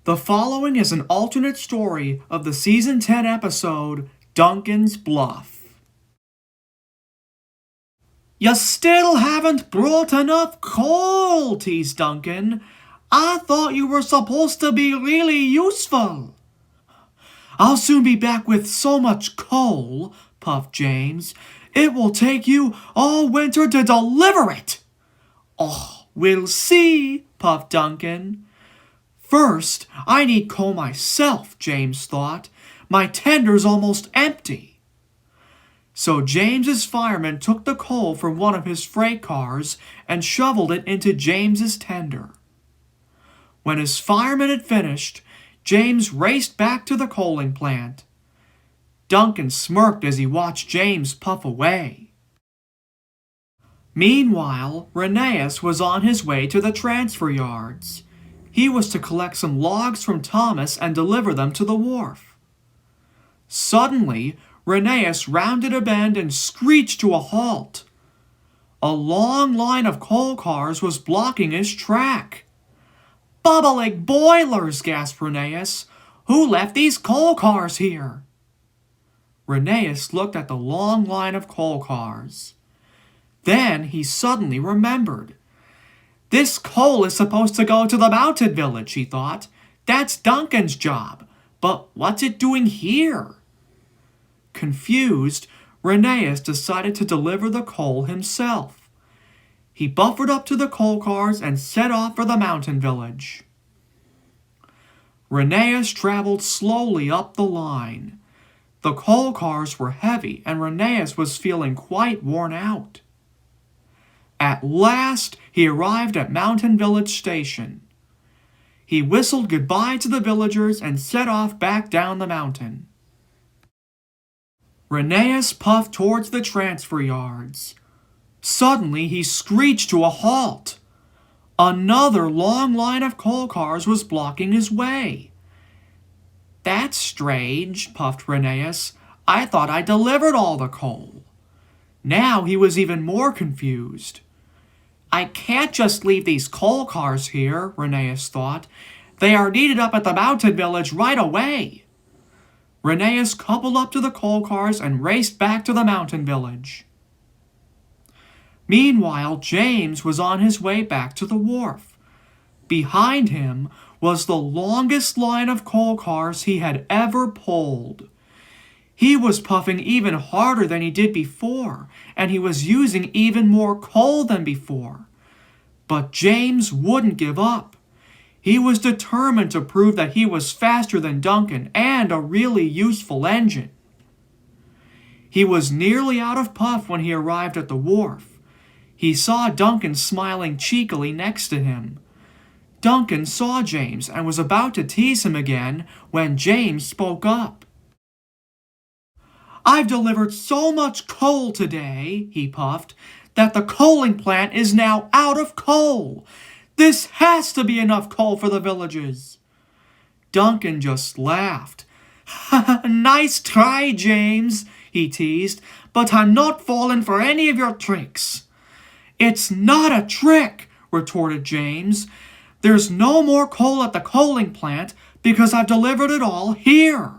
The following is an alternate story of the Season 10 episode, Duncan's Bluff. "You still haven't brought enough coal," teased Duncan. "I thought you were supposed to be really useful." "I'll soon be back with so much coal," puffed James. "It will take you all winter to deliver it." "Oh, we'll see," puffed Duncan. "First, I need coal myself," James thought. "My tender's almost empty." So James's fireman took the coal from one of his freight cars and shoveled it into James's tender. When his fireman had finished, James raced back to the coaling plant. Duncan smirked as he watched James puff away. Meanwhile, Rheneas was on his way to the transfer yards. He was to collect some logs from Thomas and deliver them to the wharf. Suddenly, Rheneas rounded a bend and screeched to a halt. A long line of coal cars was blocking his track. "Bubbling boilers!" gasped Rheneas. "Who left these coal cars here?" Rheneas looked at the long line of coal cars. Then he suddenly remembered. "This coal is supposed to go to the mountain village," he thought. "That's Duncan's job. But what's it doing here?" Confused, Rheneas decided to deliver the coal himself. He buffered up to the coal cars and set off for the mountain village. Rheneas traveled slowly up the line. The coal cars were heavy, and Rheneas was feeling quite worn out. At last, he arrived at Mountain Village Station. He whistled goodbye to the villagers and set off back down the mountain. Rheneas puffed towards the transfer yards. Suddenly, he screeched to a halt. Another long line of coal cars was blocking his way. "That's strange," puffed Rheneas. "I thought I delivered all the coal." Now he was even more confused. "I can't just leave these coal cars here," Rheneas thought. "They are needed up at the mountain village right away." Rheneas coupled up to the coal cars and raced back to the mountain village. Meanwhile, James was on his way back to the wharf. Behind him was the longest line of coal cars he had ever pulled. He was puffing even harder than he did before, and he was using even more coal than before. But James wouldn't give up. He was determined to prove that he was faster than Duncan and a really useful engine. He was nearly out of puff when he arrived at the wharf. He saw Duncan smiling cheekily next to him. Duncan saw James and was about to tease him again when James spoke up. "I've delivered so much coal today," he puffed, "that the coaling plant is now out of coal. This has to be enough coal for the villages." Duncan just laughed. "Nice try, James," he teased, "but I'm not falling for any of your tricks." "It's not a trick," retorted James. "There's no more coal at the coaling plant because I've delivered it all here."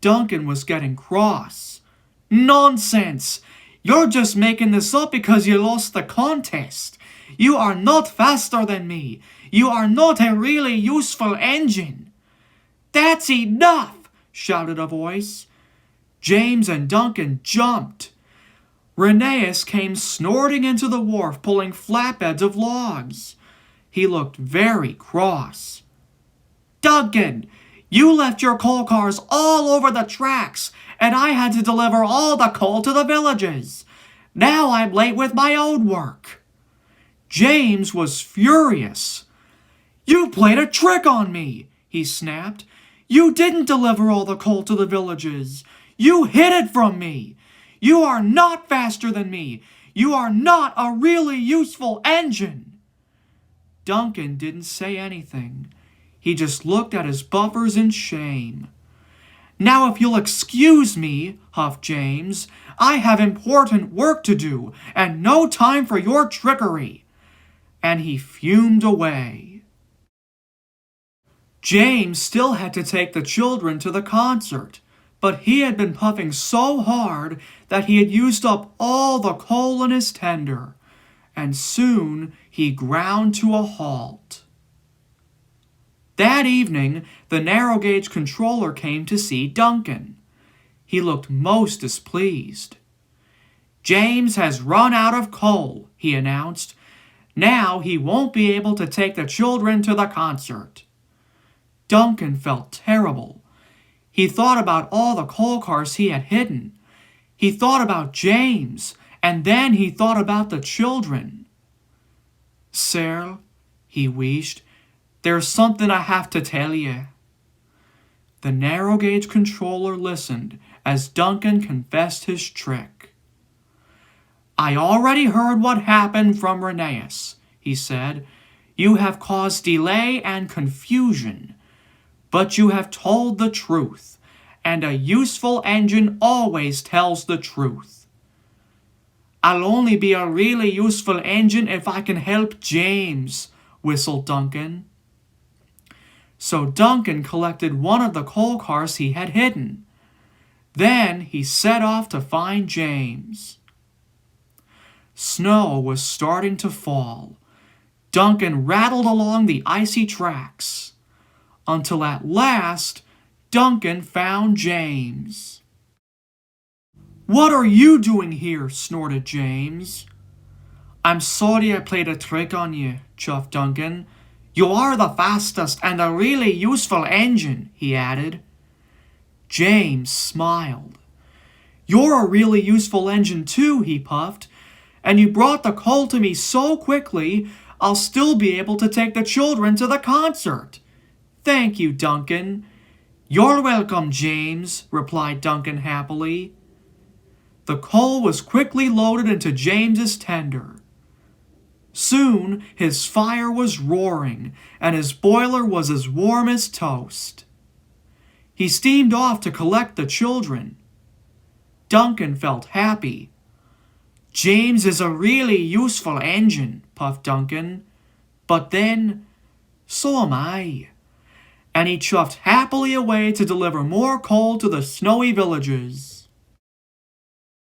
Duncan was getting cross. "Nonsense! You're just making this up because you lost the contest. You are not faster than me. You are not a really useful engine." "That's enough!" shouted a voice. James and Duncan jumped. Rheneas came snorting into the wharf, pulling flatbeds of logs. He looked very cross. "Duncan, you left your coal cars all over the tracks, and I had to deliver all the coal to the villages. Now I'm late with my own work." James was furious. "You played a trick on me," he snapped. "You didn't deliver all the coal to the villages. You hid it from me. You are not faster than me. You are not a really useful engine." Duncan didn't say anything. He just looked at his buffers in shame. "Now if you'll excuse me," huffed James, "I have important work to do, and no time for your trickery." And he fumed away. James still had to take the children to the concert, but he had been puffing so hard that he had used up all the coal in his tender, and soon he ground to a halt. That evening, the narrow gauge controller came to see Duncan. He looked most displeased. "James has run out of coal," he announced. "Now he won't be able to take the children to the concert." Duncan felt terrible. He thought about all the coal cars he had hidden. He thought about James, and then he thought about the children. "Sir," he wheezed, "there's something I have to tell you." The narrow gauge controller listened as Duncan confessed his trick. "I already heard what happened from Rheneas," he said. "You have caused delay and confusion, but you have told the truth, and a useful engine always tells the truth." "I'll only be a really useful engine if I can help James," whistled Duncan. So Duncan collected one of the coal cars he had hidden. Then he set off to find James. Snow was starting to fall. Duncan rattled along the icy tracks, until at last Duncan found James. "What are you doing here?" snorted James. "I'm sorry I played a trick on you," chuffed Duncan. "You are the fastest and a really useful engine," he added. James smiled. "You're a really useful engine too," he puffed. "And you brought the coal to me so quickly, I'll still be able to take the children to the concert." "Thank you, Duncan." "You're welcome, James," replied Duncan happily. The coal was quickly loaded into James's tender. Soon his fire was roaring, and his boiler was as warm as toast. He steamed off to collect the children. Duncan felt happy. "James is a really useful engine," puffed Duncan. "But then, so am I." And he chuffed happily away to deliver more coal to the snowy villages.